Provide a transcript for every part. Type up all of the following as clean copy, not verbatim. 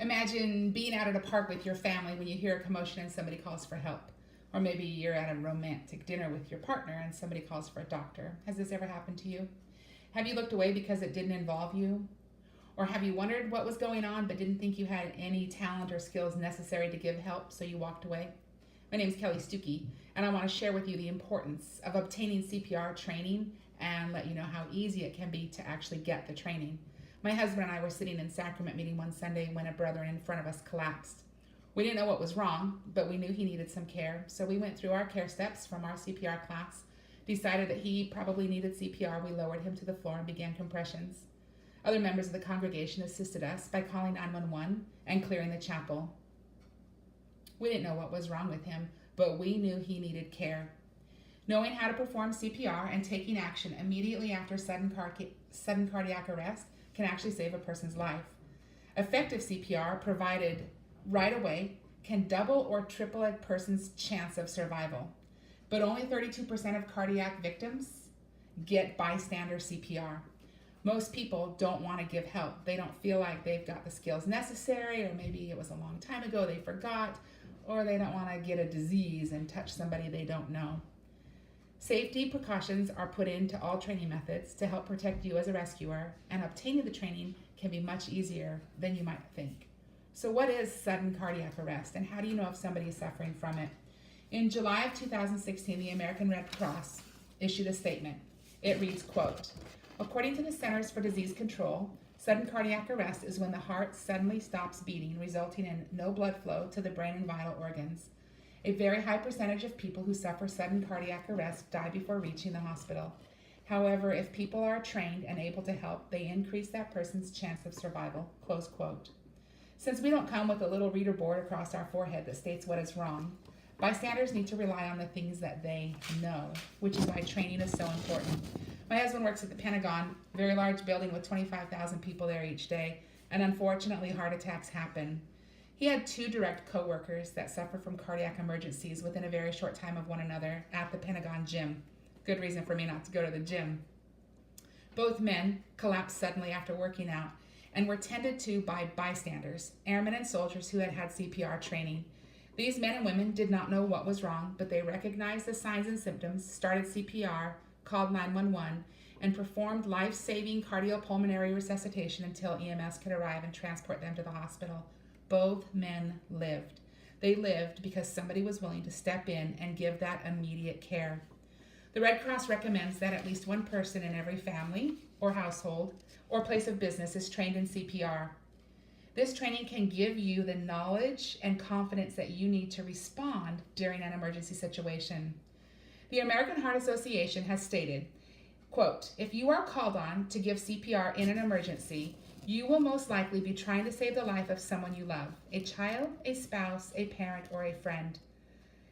Imagine being out at a park with your family when you hear a commotion and somebody calls for help. Or maybe you're at a romantic dinner with your partner and somebody calls for a doctor. Has this ever happened to you? Have you looked away because it didn't involve you? Or have you wondered what was going on but didn't think you had any talent or skills necessary to give help, so you walked away? My name is Kelly Stuckey, and I want to share with you the importance of obtaining CPR training and let you know how easy it can be to actually get the training. My husband and I were sitting in sacrament meeting one Sunday when a brother in front of us collapsed. We didn't know what was wrong, but we knew he needed some care, so we went through our care steps from our CPR class, decided that he probably needed CPR. We lowered him to the floor and began compressions. Other members of the congregation assisted us by calling 911 and clearing the chapel. We didn't know what was wrong with him, but we knew he needed care. Knowing how to perform CPR and taking action immediately after sudden cardiac arrest can actually save a person's life. Effective CPR provided right away can double or triple a person's chance of survival, but only 32% of cardiac victims get bystander CPR. Most people don't want to give help. They don't feel like they've got the skills necessary, or maybe it was a long time ago, they forgot, or they don't want to get a disease and touch somebody they don't know. Safety precautions are put into all training methods to help protect you as a rescuer, and obtaining the training can be much easier than you might think. So what is sudden cardiac arrest, and how do you know if somebody is suffering from it? In July of 2016, the American Red Cross issued a statement. It reads, quote, "According to the Centers for Disease Control, sudden cardiac arrest is when the heart suddenly stops beating, resulting in no blood flow to the brain and vital organs. A very high percentage of people who suffer sudden cardiac arrest die before reaching the hospital. However, if people are trained and able to help, they increase that person's chance of survival," close quote. Since we don't come with a little reader board across our forehead that states what is wrong, bystanders need to rely on the things that they know, which is why training is so important. My husband works at the Pentagon, a very large building with 25,000 people there each day, and unfortunately heart attacks happen. He had 2 direct co-workers that suffered from cardiac emergencies within a very short time of one another at the Pentagon gym. Good reason for me not to go to the gym. Both men collapsed suddenly after working out and were tended to by bystanders, airmen and soldiers who had had CPR training. These men and women did not know what was wrong, but they recognized the signs and symptoms, started CPR, called 911, and performed life-saving cardiopulmonary resuscitation until EMS could arrive and transport them to the hospital. Both men lived. They lived because somebody was willing to step in and give that immediate care. The Red Cross recommends that at least one person in every family or household or place of business is trained in CPR. This training can give you the knowledge and confidence that you need to respond during an emergency situation. The American Heart Association has stated, quote, "If you are called on to give CPR in an emergency, you will most likely be trying to save the life of someone you love, a child, a spouse, a parent, or a friend.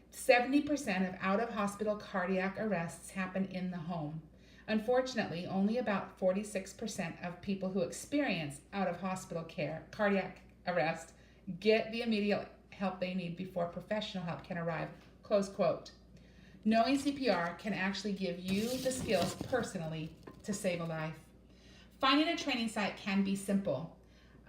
70% of out-of-hospital cardiac arrests happen in the home. Unfortunately, only about 46% of people who experience out-of-hospital cardiac arrest, get the immediate help they need before professional help can arrive," close quote. Knowing CPR can actually give you the skills personally to save a life. Finding a training site can be simple.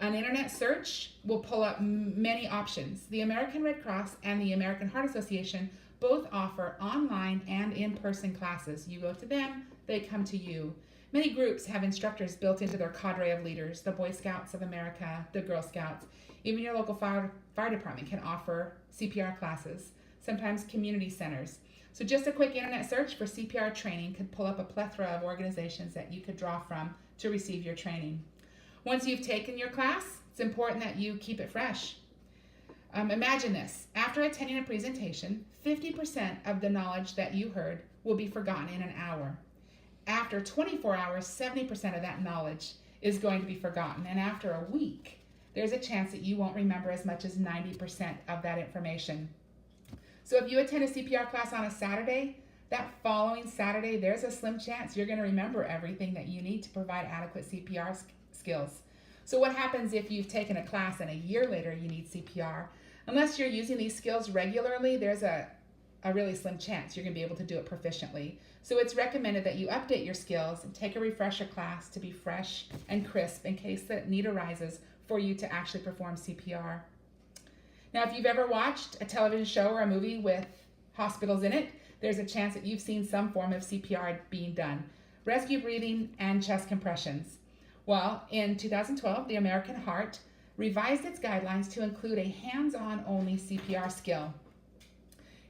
An internet search will pull up many options. The American Red Cross and the American Heart Association both offer online and in-person classes. You go to them, they come to you. Many groups have instructors built into their cadre of leaders, the Boy Scouts of America, the Girl Scouts. Even your local fire department can offer CPR classes, sometimes community centers. So just a quick internet search for CPR training could pull up a plethora of organizations that you could draw from to receive your training. Once you've taken your class, it's important that you keep it fresh. Imagine this. After attending a presentation, 50% of the knowledge that you heard will be forgotten in an hour. After 24 hours, 70% of that knowledge is going to be forgotten. And after a week, there's a chance that you won't remember as much as 90% of that information. So if you attend a CPR class on a Saturday, that following Saturday, there's a slim chance you're going to remember everything that you need to provide adequate CPR skills. So what happens if you've taken a class and a year later you need CPR? Unless you're using these skills regularly, there's a really slim chance you're going to be able to do it proficiently. So it's recommended that you update your skills and take a refresher class to be fresh and crisp in case the need arises for you to actually perform CPR. Now, if you've ever watched a television show or a movie with hospitals in it, there's a chance that you've seen some form of CPR being done. Rescue breathing and chest compressions. Well, in 2012, the American Heart revised its guidelines to include a hands-on only CPR skill.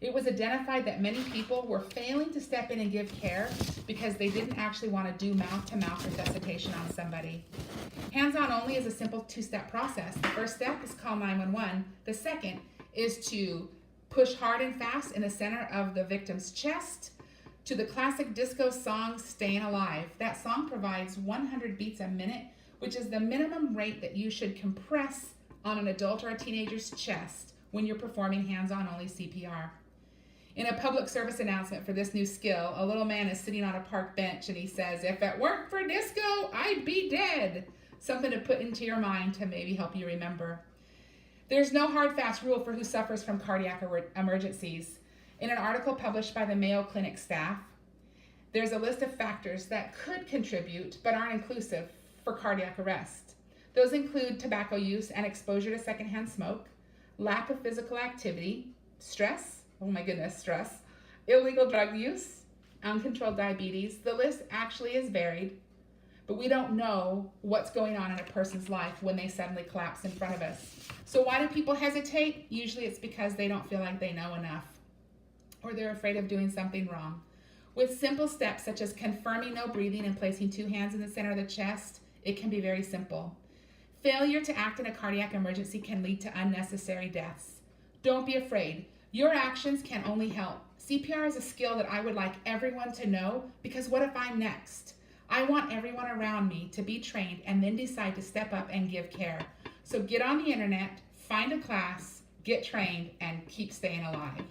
It was identified that many people were failing to step in and give care because they didn't actually want to do mouth-to-mouth resuscitation on somebody. Hands-on only is a simple two-step process. The first step is call 911. The second is to push hard and fast in the center of the victim's chest to the classic disco song, Staying Alive. That song provides 100 beats a minute, which is the minimum rate that you should compress on an adult or a teenager's chest when you're performing hands-on only CPR. In a public service announcement for this new skill, a little man is sitting on a park bench and he says, "If it weren't for disco, I'd be dead." Something to put into your mind to maybe help you remember. There's no hard, fast rule for who suffers from cardiac emergencies. In an article published by the Mayo Clinic staff, there's a list of factors that could contribute but aren't inclusive for cardiac arrest. Those include tobacco use and exposure to secondhand smoke, lack of physical activity, stress, stress, illegal drug use, uncontrolled diabetes. The list actually is varied, but we don't know what's going on in a person's life when they suddenly collapse in front of us. So why do people hesitate? Usually it's because they don't feel like they know enough, or they're afraid of doing something wrong. With simple steps such as confirming no breathing and placing 2 hands in the center of the chest, it can be very simple. Failure to act in a cardiac emergency can lead to unnecessary deaths. Don't be afraid. Your actions can only help. CPR is a skill that I would like everyone to know, because what if I'm next? I want everyone around me to be trained and then decide to step up and give care. So get on the internet, find a class, get trained, and keep staying alive.